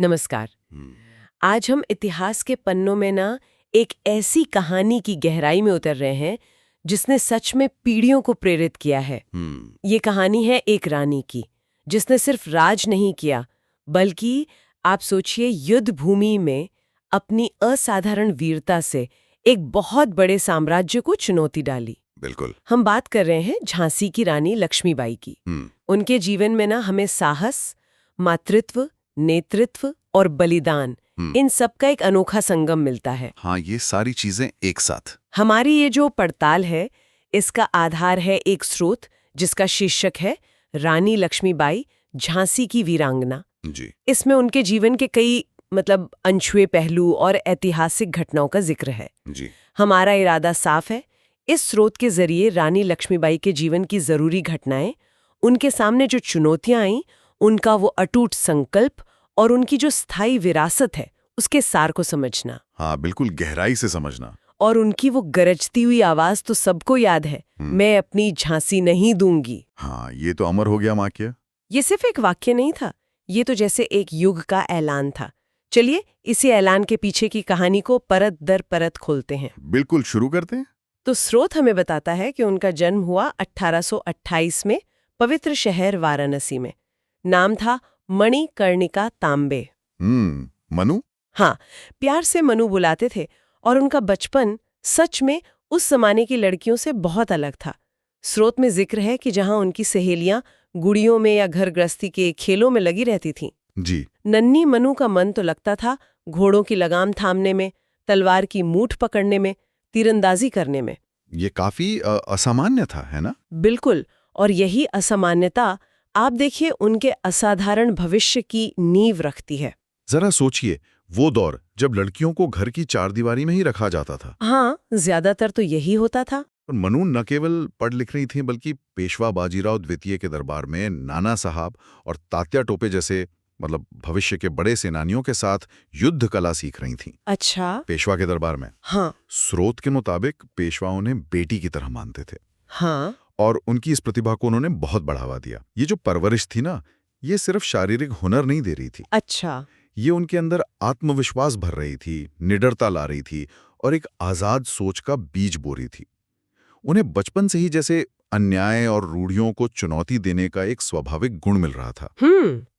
नमस्कार। आज हम इतिहास के पन्नों में ना एक ऐसी कहानी की गहराई में उतर रहे हैं जिसने सच में पीढ़ियों को प्रेरित किया है। ये कहानी है एक रानी की जिसने सिर्फ राज नहीं किया बल्कि आप सोचिए युद्ध भूमि में अपनी असाधारण वीरता से एक बहुत बड़े साम्राज्य को चुनौती डाली। बिल्कुल। हम बात कर रहे हैं झांसी की रानी लक्ष्मीबाई की। उनके जीवन में ना हमें साहस, मातृत्व, नेतृत्व और बलिदान इन सब का एक अनोखा संगम मिलता है। हाँ, ये सारी चीजें एक साथ। हमारी ये जो पड़ताल है इसका आधार है एक स्रोत जिसका शीर्षक है रानी लक्ष्मीबाई झांसी की वीरांगना। जी। इसमें उनके जीवन के कई अनछुए पहलू और ऐतिहासिक घटनाओं का जिक्र है। जी। हमारा इरादा साफ है, इस स्रोत के जरिए रानी लक्ष्मीबाई के जीवन की जरूरी घटनाएं, उनके सामने जो चुनौतियां आईं, उनका वो अटूट संकल्प और उनकी जो स्थायी विरासत है उसके सार को समझना। हाँ, बिल्कुल गहराई से समझना। और उनकी वो गरजती हुई आवाज तो सबको याद है, मैं अपनी झांसी नहीं दूंगी। हाँ, ये तो अमर हो गया वाक्य। ये सिर्फ एक वाक्य नहीं था, ये तो जैसे एक युग का ऐलान था। चलिए इसी ऐलान के पीछे की कहानी को परत दर परत खोलते हैं। बिल्कुल, शुरू करते हैं। तो स्रोत हमें बताता है कि उनका जन्म हुआ 1828 में पवित्र शहर वाराणसी में। नाम था मणिकर्णिका तांबे। मनु? हाँ, प्यार से मनु बुलाते थे। और उनका बचपन सच में उस जमाने की लड़कियों से बहुत अलग था। स्रोत में जिक्र है कि जहां उनकी सहेलियां गुड़ियों में या घर गृहस्थी के खेलों में लगी रहती थीं, जी। नन्ही मनु का मन तो लगता था घोड़ों की लगाम थामने में, तलवार की मूठ पकड़ने में, तीरंदाजी करने में। ये काफी असामान्य था, है ना? बिल्कुल। और यही असामान्यता आप देखिए उनके असाधारण भविष्य की नींव रखती है। जरा सोचिए, वो दौर जब लड़कियों को घर की चारदीवारी में ही रखा जाता था। हाँ, ज्यादातर तो यही होता था। और मनु न केवल पढ़ लिख रही थी बल्कि पेशवा बाजीराव द्वितीय के दरबार में नाना साहब और तात्या टोपे जैसे भविष्य के बड़े सेनानियों के साथ युद्ध कला सीख रही थीं। अच्छा। पेशवा के दरबार में। हाँ। स्रोत के मुताबिक पेशवा उन्हें बेटी की तरह मानते थे। हाँ। और उनकी इस प्रतिभा को उन्होंने बहुत बढ़ावा दिया। ये जो परवरिश थी ना, ये सिर्फ शारीरिक हुनर नहीं दे रही थी। अच्छा। ये उनके अंदर आत्मविश्वास भर रही थी, निडरता ला रही थी और एक आजाद सोच का बीज बो रही थी। उन्हें बचपन से ही जैसे अन्याय और रूढ़ियों को चुनौती देने का एक स्वाभाविक गुण मिल रहा था।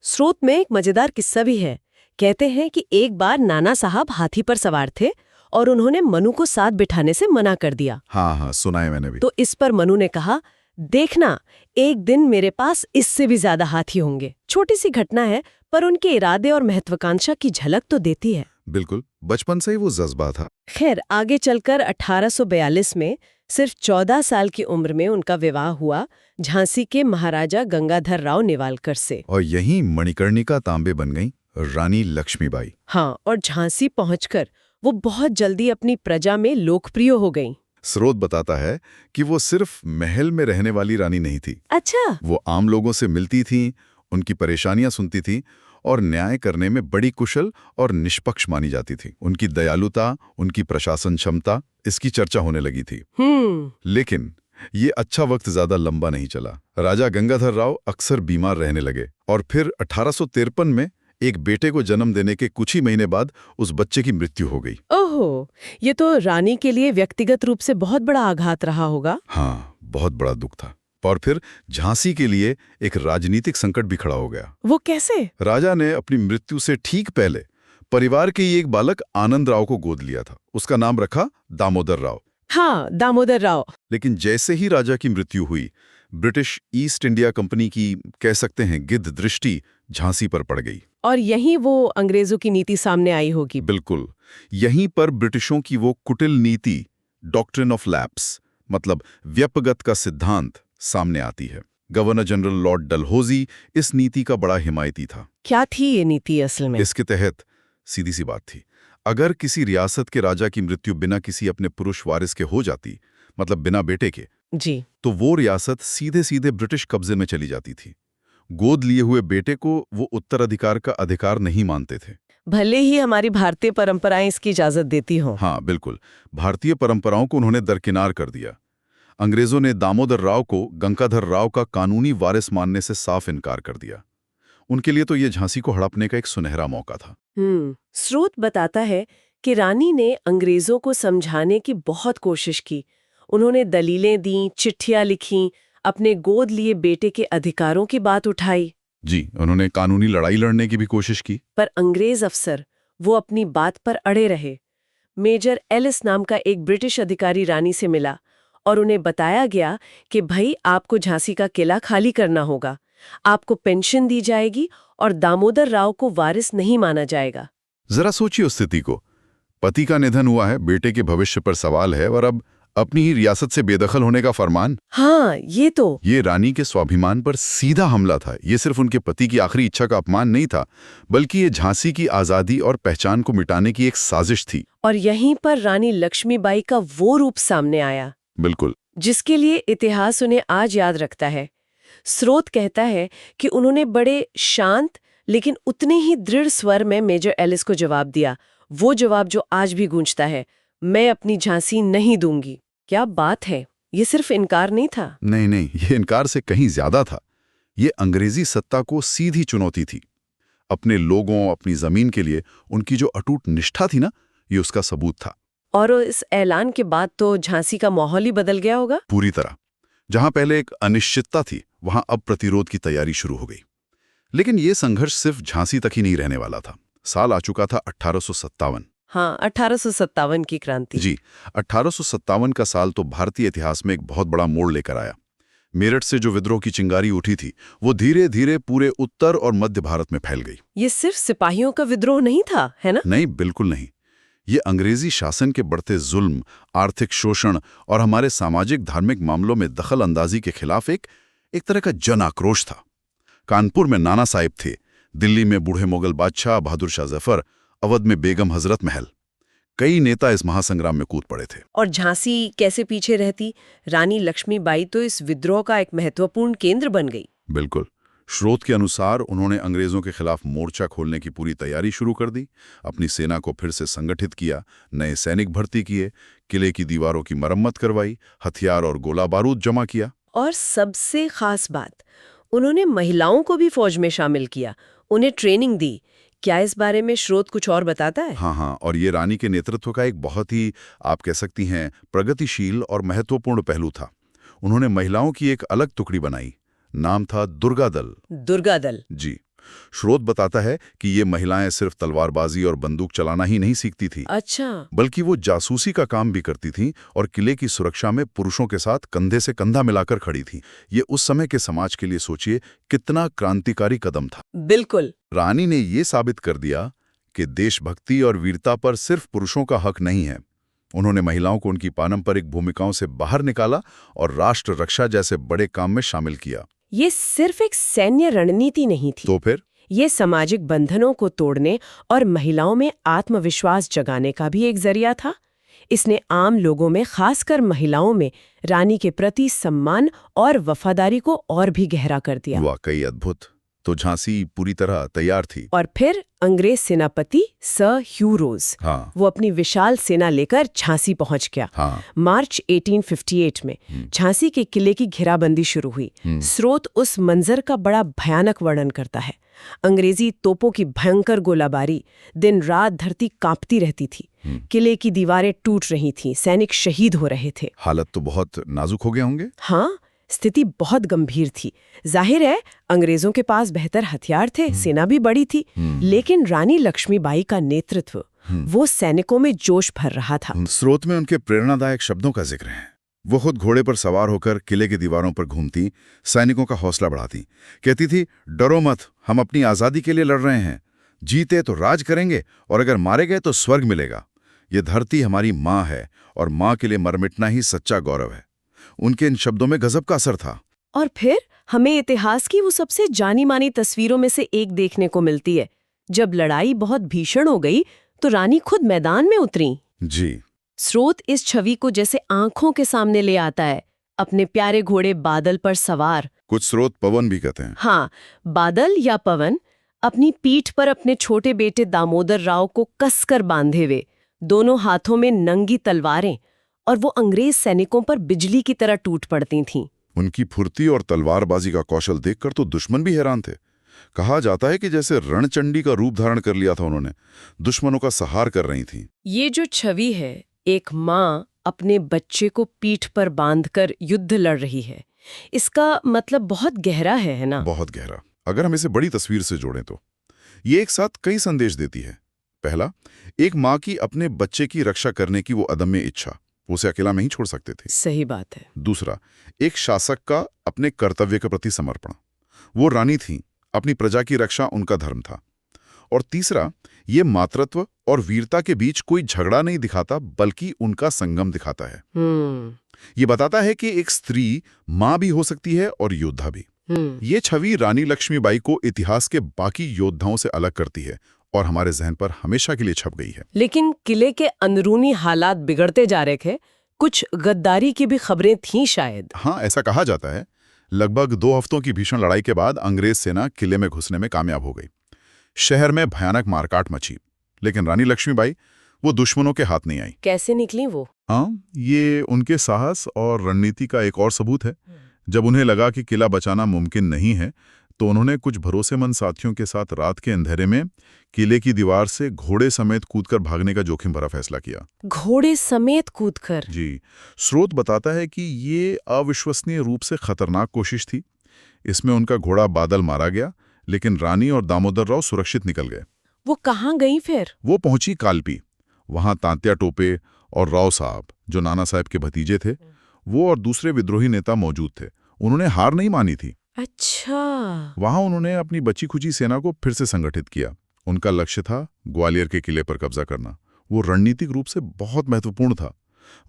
स्रोत में एक मजेदार किस्सा भी है। कहते हैं कि एक बार नाना साहब हाथी पर सवार थे और उन्होंने मनु को साथ बिठाने से मना कर दिया। हाँ, सुना है मैंने भी। तो इस पर मनु ने कहा, देखना, एक दिन मेरे पास इससे भी ज्यादा हाथी होंगे। छोटी सी घटना है पर उनके इरादे और महत्वाकांक्षा की झलक तो देती है। बिल्कुल, बचपन से ही वो जज्बा था। खैर, आगे चलकर 1842 में सिर्फ 14 साल की उम्र में उनका विवाह हुआ झांसी के महाराजा गंगाधर राव नेवालकर से। और यहीं मणिकर्णिका तांबे बन गई रानी लक्ष्मीबाई। हाँ, और झांसी पहुंचकर वो बहुत जल्दी अपनी प्रजा में लोकप्रिय हो गईं। स्रोत बताता है कि वो सिर्फ महल में रहने वाली रानी नहीं थी। अच्छा। वो आम लोगों से मिलती थी, उनकी परेशानियां सुनती थी और न्याय करने में बड़ी कुशल और निष्पक्ष मानी जाती थी। उनकी दयालुता, उनकी प्रशासन क्षमता, इसकी चर्चा होने लगी थी। लेकिन ये अच्छा वक्त ज्यादा लंबा नहीं चला। राजा गंगाधर राव अक्सर बीमार रहने लगे और फिर 1853 में एक बेटे को जन्म देने के कुछ ही महीने बाद उस बच्चे की मृत्यु हो गई। ओहो, ये तो रानी के लिए व्यक्तिगत रूप से बहुत बड़ा आघात रहा होगा। हाँ, बहुत बड़ा दुख था। और फिर झांसी के लिए एक राजनीतिक संकट भी खड़ा हो गया। वो कैसे? राजा ने अपनी मृत्यु से ठीक पहले परिवार के ही एक बालक आनंद राव को गोद लिया था। उसका नाम रखा दामोदर राव। हाँ, दामोदर राव। लेकिन जैसे ही राजा की मृत्यु हुई, ब्रिटिश ईस्ट इंडिया कंपनी की, कह सकते हैं, गिद्ध दृष्टि झांसी पर पड़ गई। और यहीं वो अंग्रेजों की नीति सामने आई होगी। बिल्कुल, यहीं पर ब्रिटिशों की वो कुटिल नीति, डॉक्ट्रिन ऑफ लैप्स, व्यपगत का सिद्धांत, सामने आती है। गवर्नर जनरल लॉर्ड डलहौजी इस नीति का बड़ा हिमायती था। क्या थी ये नीति असल में? इसके तहत सीधी सी बात थी, अगर किसी रियासत के राजा की मृत्यु बिना किसी अपने पुरुष वारिस के हो जाती, बिना बेटे के, जी, तो वो रियासत सीधे सीधे ब्रिटिश कब्जे में चली जाती थी। गोद लिए हुए बेटे को वो उत्तराधिकार का अधिकार नहीं मानते थे, भले ही हमारी भारतीय परंपराएं इसकी इजाजत देती हों। हाँ बिल्कुल, भारतीय परंपराओं को उन्होंने दरकिनार कर दिया। अंग्रेजों ने दामोदर राव को गंगाधर राव का कानूनी वारिस मानने से साफ इनकार कर दिया। उनके लिए तो ये झांसी को हड़पने का एक सुनहरा मौका था। स्रोत बताता है कि रानी ने अंग्रेजों को समझाने की बहुत कोशिश की। उन्होंने दलीलें दी, चिट्ठियां लिखीं, अपने गोद लिए बेटे के अधिकारों की बात उठाई। जी, उन्होंने कानूनी लड़ाई लड़ने की भी कोशिश की। पर अंग्रेज अफसर वो अपनी बात पर अड़े रहे। मेजर एलिस नाम का एक ब्रिटिश अधिकारी रानी से मिला और उन्हें बताया गया कि भाई आपको झांसी का किला खाली करना होगा, आपको पेंशन दी जाएगी और दामोदर राव को वारिस नहीं माना जाएगा। जरा सोचिए उस स्थिति को। पति का निधन हुआ है, बेटे के भविष्य पर सवाल है और अब अपनी ही रियासत से बेदखल होने का फरमान। हाँ, ये रानी के स्वाभिमान पर सीधा हमला था। ये सिर्फ उनके पति की आखिरी इच्छा का अपमान नहीं था, बल्कि ये झांसी की आजादी और पहचान को मिटाने की एक साजिश थी। और यहीं पर रानी लक्ष्मीबाई का वो रूप सामने आया, बिल्कुल, जिसके लिए इतिहास उन्हें आज याद रखता है। स्रोत कहता है कि उन्होंने बड़े शांत लेकिन उतने ही दृढ़ स्वर में मेजर एलिस को जवाब दिया, वो जवाब जो आज भी गूंजता है, मैं अपनी झांसी नहीं दूंगी। क्या बात है, ये सिर्फ इनकार नहीं था। नहीं, ये इनकार से कहीं ज्यादा था। ये अंग्रेजी सत्ता को सीधी चुनौती थी। अपने लोगों, अपनी जमीन के लिए उनकी जो अटूट निष्ठा थी ना, ये उसका सबूत था। और इस ऐलान के बाद तो झांसी का माहौल ही बदल गया होगा। पूरी तरह। जहां पहले एक अनिश्चितता थी, वहां अब प्रतिरोध की तैयारी शुरू हो गई। लेकिन ये संघर्ष सिर्फ झांसी तक ही नहीं रहने वाला था। साल आ चुका था 1857। हाँ, 1857 की क्रांति। जी, 1857 का साल तो भारतीय इतिहास में एक बहुत बड़ा मोड़ लेकर आया। मेरठ से जो विद्रोह की चिंगारी उठी थी, वो धीरे धीरे पूरे उत्तर और मध्य भारत में फैल गई। ये सिर्फ सिपाहियों का विद्रोह नहीं था, है ना? नहीं, बिल्कुल नहीं। ये अंग्रेजी शासन के बढ़ते जुल्म, आर्थिक शोषण और हमारे सामाजिक धार्मिक मामलों में दखल अंदाजी के खिलाफ एक तरह का जन आक्रोश था। कानपुर में नाना साहिब थे, दिल्ली में बूढ़े मुगल बादशाह बहादुर शाह जफर, अवध में बेगम हजरत महल। कई नेता इस महासंग्राम में कूद पड़े थे। और झांसी कैसे पीछे रहती? रानी लक्ष्मीबाई तो इस विद्रोह का एक महत्वपूर्ण केंद्र बन गई। बिल्कुल। स्रोत के अनुसार उन्होंने अंग्रेजों के खिलाफ मोर्चा खोलने की पूरी तैयारी शुरू कर दी। अपनी सेना को फिर से संगठित किया, नए सैनिक भर्ती किए, किले की दीवारों की मरम्मत करवाई, हथियार और गोला बारूद जमा किया। और सबसे खास बात, उन्होंने महिलाओं को भी फौज में शामिल किया, उन्हें ट्रेनिंग दी। क्या इस बारे में स्रोत कुछ और बताता है? हाँ, और ये रानी के नेतृत्व का एक बहुत ही, आप कह सकती हैं, प्रगतिशील और महत्वपूर्ण पहलू था। उन्होंने महिलाओं की एक अलग टुकड़ी बनाई। नाम था दुर्गा दल। दुर्गा दल? जी। स्रोत बताता है कि ये महिलाएं सिर्फ तलवारबाजी और बंदूक चलाना ही नहीं सीखती थी। अच्छा। बल्कि वो जासूसी का काम भी करती थीं और किले की सुरक्षा में पुरुषों के साथ कंधे से कंधा मिलाकर खड़ी थीं। ये उस समय के समाज के लिए सोचिए कितना क्रांतिकारी कदम था। बिल्कुल। रानी ने ये साबित कर दिया कि देशभक्ति और वीरता पर सिर्फ पुरुषों का हक नहीं है। उन्होंने महिलाओं को उनकी पारंपरिक भूमिकाओं से बाहर निकाला और राष्ट्र रक्षा जैसे बड़े काम में शामिल किया। ये सिर्फ एक सैन्य रणनीति नहीं थी। तो फिर ये सामाजिक बंधनों को तोड़ने और महिलाओं में आत्मविश्वास जगाने का भी एक जरिया था। इसने आम लोगों में, खासकर महिलाओं में, रानी के प्रति सम्मान और वफादारी को और भी गहरा कर दिया। वाकई अद्भुत। तो झांसी पूरी तरह तैयार थी। और फिर अंग्रेज सेनापति सर ह्यू रोज, वो अपनी विशाल सेना लेकर झांसी पहुंच गया। मार्च 1858 में झांसी के किले की घेराबंदी शुरू हुई। स्रोत उस मंजर का बड़ा भयानक वर्णन करता है। अंग्रेजी तोपों की भयंकर गोलाबारी, दिन रात धरती कांपती रहती थी, किले की दीवारें टूट रही थीं, सैनिक शहीद हो रहे थे। हालत तो बहुत नाजुक हो गए होंगे। हाँ, स्थिति बहुत गंभीर थी। जाहिर है अंग्रेजों के पास बेहतर हथियार थे, सेना भी बड़ी थी, लेकिन रानी लक्ष्मीबाई का नेतृत्व वो सैनिकों में जोश भर रहा था। स्रोत में उनके प्रेरणादायक शब्दों का जिक्र है। वो खुद घोड़े पर सवार होकर किले की दीवारों पर घूमती, सैनिकों का हौसला बढ़ाती, कहती थी, डरो मत, हम अपनी आजादी के लिए लड़ रहे हैं। जीते तो राज करेंगे और अगर मारे गए तो स्वर्ग मिलेगा। ये धरती हमारी माँ है और माँ के लिए मर मिटना ही सच्चा गौरव है। उनके इन शब्दों में गजब का असर था। और फिर हमें इतिहास की वो सबसे जानी मानी तस्वीरों में से एक देखने को मिलती है। जब लड़ाई बहुत भीषण हो गई तो रानी खुद मैदान में उतरी। जी। स्रोत इस छवि को जैसे आंखों के सामने ले आता है, अपने प्यारे घोड़े बादल पर सवार। कुछ स्रोत पवन भी कहते हैं। हाँ, बादल या पवन अपनी पीठ पर अपने छोटे बेटे दामोदर राव को कसकर बांधे हुए, दोनों हाथों में नंगी तलवारें, और वो अंग्रेज सैनिकों पर बिजली की तरह टूट पड़ती थीं। उनकी फुर्ती और तलवारबाजी का कौशल देखकर तो दुश्मन भी हैरान थे। कहा जाता है कि जैसे रणचंडी का रूप धारण कर लिया था उन्होंने, दुश्मनों का संहार कर रही थीं। ये जो छवि है, एक माँ अपने बच्चे को पीठ पर बांधकर युद्ध लड़ रही है, इसका मतलब बहुत गहरा है ना? बहुत गहरा। अगर हम इसे बड़ी तस्वीर से जोड़ें तो ये एक साथ कई संदेश देती है। पहला, एक माँ की अपने बच्चे की रक्षा करने की वो अदम्य इच्छा, वो उसे अकेला नहीं छोड़ सकते थे। सही बात है। दूसरा, एक शासक का अपने कर्तव्य के प्रति समर्पण, वो रानी थीं, अपनी प्रजा की रक्षा उनका धर्म था। और तीसरा, ये मातृत्व और वीरता के बीच कोई झगड़ा नहीं दिखाता, बल्कि उनका संगम दिखाता है। ये बताता है कि एक स्त्री माँ भी हो सकती है और योद्धा भी। ये छवि रानी लक्ष्मीबाई को इतिहास के बाकी योद्धाओं से अलग करती है और हमारे जहन पर हमेशा के लिए छप गई है। लेकिन किले के अंदरूनी हालात बिगड़ते जा रहे थे, कुछ गद्दारी की भी खबरें थीं शायद। हाँ, ऐसा कहा जाता है। लगभग 2 हफ्तों की भीषण लड़ाई के बाद अंग्रेज सेना किले में घुसने में कामयाब हो गई। शहर में भयानक मारकाट मची, लेकिन रानी लक्ष्मीबाई वो दुश्मनों के हाथ नहीं आई। कैसे निकली वो? हाँ, ये उनके साहस और रणनीति का एक और सबूत है। जब उन्हें लगा कि किला बचाना मुमकिन नहीं है, तो उन्होंने कुछ भरोसेमंद साथियों के साथ रात के अंधेरे में किले की दीवार से घोड़े समेत कूदकर भागने का जोखिम भरा फैसला किया। घोड़े समेत कूदकर? जी। स्रोत बताता है कि ये अविश्वसनीय रूप से खतरनाक कोशिश थी। इसमें उनका घोड़ा बादल मारा गया, लेकिन रानी और दामोदर राव सुरक्षित निकल गए। वो कहाँ गई फिर? वो पहुंची कालपी। वहां तांत्या टोपे और राव साहब, जो नाना साहब के भतीजे थे, वो और दूसरे विद्रोही नेता मौजूद थे। उन्होंने हार नहीं मानी थी। अच्छा। वहां उन्होंने अपनी बची खुची सेना को फिर से संगठित किया। उनका लक्ष्य था ग्वालियर के किले पर कब्जा करना। वो रणनीतिक रूप से बहुत महत्वपूर्ण था।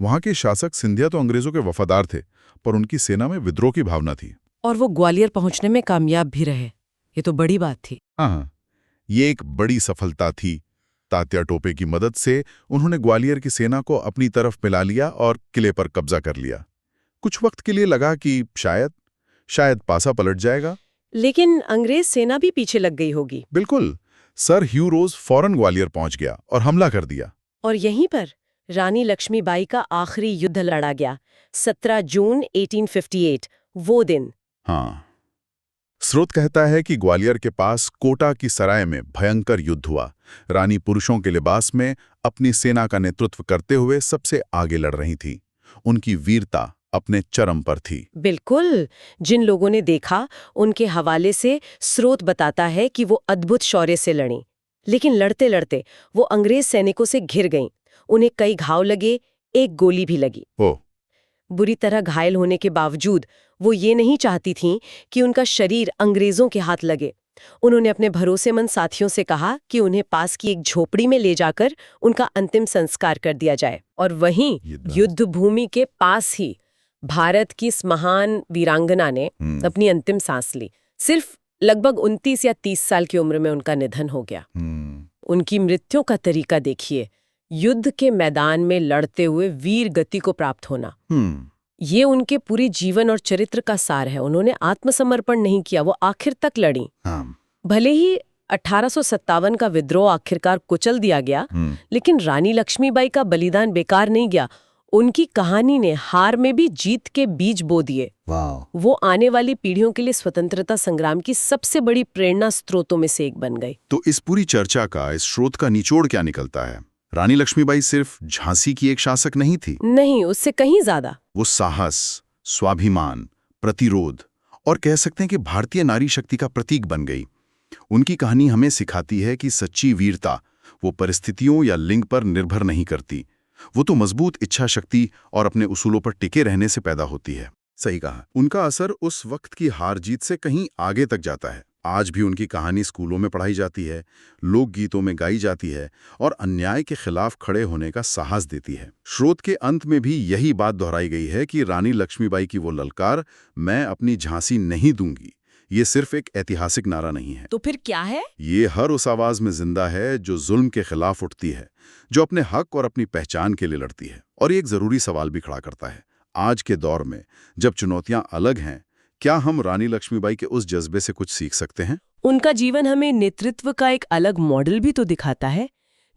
वहां के शासक सिंधिया तो अंग्रेजों के वफादार थे, पर उनकी सेना में विद्रोह की भावना थी। और वो ग्वालियर पहुंचने में कामयाब भी रहे। ये तो बड़ी बात थी। हाँ, ये एक बड़ी सफलता थी। तात्या टोपे की मदद से उन्होंने ग्वालियर की सेना को अपनी तरफ मिला लिया और किले पर कब्जा कर लिया। कुछ वक्त के लिए लगा कि शायद पासा पलट जाएगा, लेकिन अंग्रेज सेना भी पीछे लग गई होगी। बिल्कुल। सर ह्यू रोज फौरन ग्वालियर पहुंच गया और हमला कर दिया। और यहीं पर रानी लक्ष्मीबाई का आखिरी युद्ध लड़ा गया, 17 जून 1858, वो दिन। हाँ, स्रोत कहता है कि ग्वालियर के पास कोटा की सराय में भयंकर युद्ध हुआ। रानी पुरुषों के लिबास में अपनी सेना का नेतृत्व करते हुए सबसे आगे लड़ रही थी। उनकी वीरता अपने चरम पर थी। बिल्कुल। जिन लोगों ने देखा, उनके हवाले से स्रोत बताता है कि वो अद्भुत शौर्य से लड़ी, लेकिन लड़ते लड़ते वो अंग्रेज सैनिकों से घिर गईं। उन्हें कई घाव लगे, एक गोली भी लगी। बुरी तरह घायल होने के बावजूद वो ये नहीं चाहती थीं कि उनका शरीर अंग्रेजों के हाथ लगे। उन्होंने अपने भरोसेमंद साथियों से कहा कि उन्हें पास की एक झोपड़ी में ले जाकर उनका अंतिम संस्कार कर दिया जाए। और वहीं युद्ध भूमि के पास ही भारत की इस महान वीरांगना ने अपनी अंतिम सांस ली। सिर्फ लगभग 29 या 30 साल की उम्र में उनका निधन हो गया। उनकी मृत्यु का तरीका देखिए, युद्ध के मैदान में लड़ते हुए वीर गति को प्राप्त होना। ये उनके पूरे जीवन और चरित्र का सार है। उन्होंने आत्मसमर्पण नहीं किया, वो आखिर तक लड़ी। भले ही 1857 का विद्रोह आखिरकार कुचल दिया गया, लेकिन रानी लक्ष्मीबाई का बलिदान बेकार नहीं गया। उनकी कहानी ने हार में भी जीत के बीज बो दिए। वो आने वाली पीढ़ियों के लिए स्वतंत्रता संग्राम की सबसे बड़ी प्रेरणा स्रोतों में से एक बन गई। तो इस पूरी चर्चा का, इस स्रोत का निचोड़ क्या निकलता है? रानी लक्ष्मीबाई सिर्फ झांसी की एक शासक नहीं थी। नहीं, उससे कहीं ज्यादा। वो साहस, स्वाभिमान, प्रतिरोध और कह सकते हैं कि भारतीय नारी शक्ति का प्रतीक बन गई। उनकी कहानी हमें सिखाती है कि सच्ची वीरता वो परिस्थितियों या लिंग पर निर्भर नहीं करती। वो तो मजबूत इच्छा शक्ति और अपने उसूलों पर टिके रहने से पैदा होती है। सही कहा। उनका असर उस वक्त की हार जीत से कहीं आगे तक जाता है। आज भी उनकी कहानी स्कूलों में पढ़ाई जाती है, लोकगीतों में गाई जाती है और अन्याय के खिलाफ खड़े होने का साहस देती है। स्रोत के अंत में भी यही बात दोहराई गई है कि रानी लक्ष्मीबाई की वो ललकार, मैं अपनी झांसी नहीं दूंगी, ये सिर्फ एक ऐतिहासिक नारा नहीं है। तो फिर क्या है? ये हर उस आवाज में जिंदा है जो जुल्म के खिलाफ उठती है, जो अपने हक और अपनी पहचान के लिए लड़ती है। और ये एक जरूरी सवाल भी खड़ा करता है, आज के दौर में जब चुनौतियां अलग हैं, क्या हम रानी लक्ष्मीबाई के उस जज्बे से कुछ सीख सकते हैं? उनका जीवन हमें नेतृत्व का एक अलग मॉडल भी तो दिखाता है,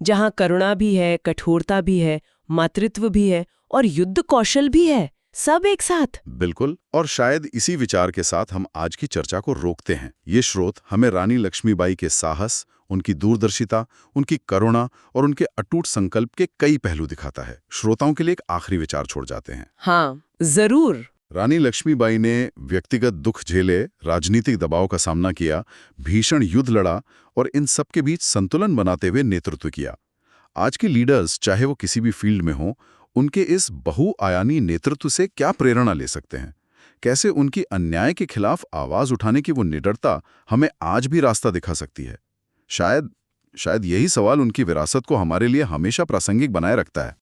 जहां करुणा भी है, कठोरता भी है, मातृत्व भी है और युद्ध कौशल भी है। सब एक साथ। बिल्कुल, और शायद इसी विचार के साथ हम आज की चर्चा को रोकते हैं। ये स्रोत हमें रानी लक्ष्मीबाई के साहस, उनकी दूरदर्शिता, उनकी करुणा और उनके अटूट संकल्प के कई पहलू दिखाता है। श्रोताओं के लिए एक आखिरी विचार छोड़ जाते हैं। हाँ, जरूर। रानी लक्ष्मीबाई ने व्यक्तिगत दुख झेले, राजनीतिक दबाव का सामना किया, भीषण युद्ध लड़ा और इन सब के बीच संतुलन बनाते हुए नेतृत्व किया। आज के लीडर्स, चाहे वो किसी भी फील्ड में हों, उनके इस बहुआयामी नेतृत्व से क्या प्रेरणा ले सकते हैं? कैसे उनकी अन्याय के खिलाफ आवाज उठाने की वो निडरता हमें आज भी रास्ता दिखा सकती है? शायद यही सवाल उनकी विरासत को हमारे लिए हमेशा प्रासंगिक बनाए रखता है।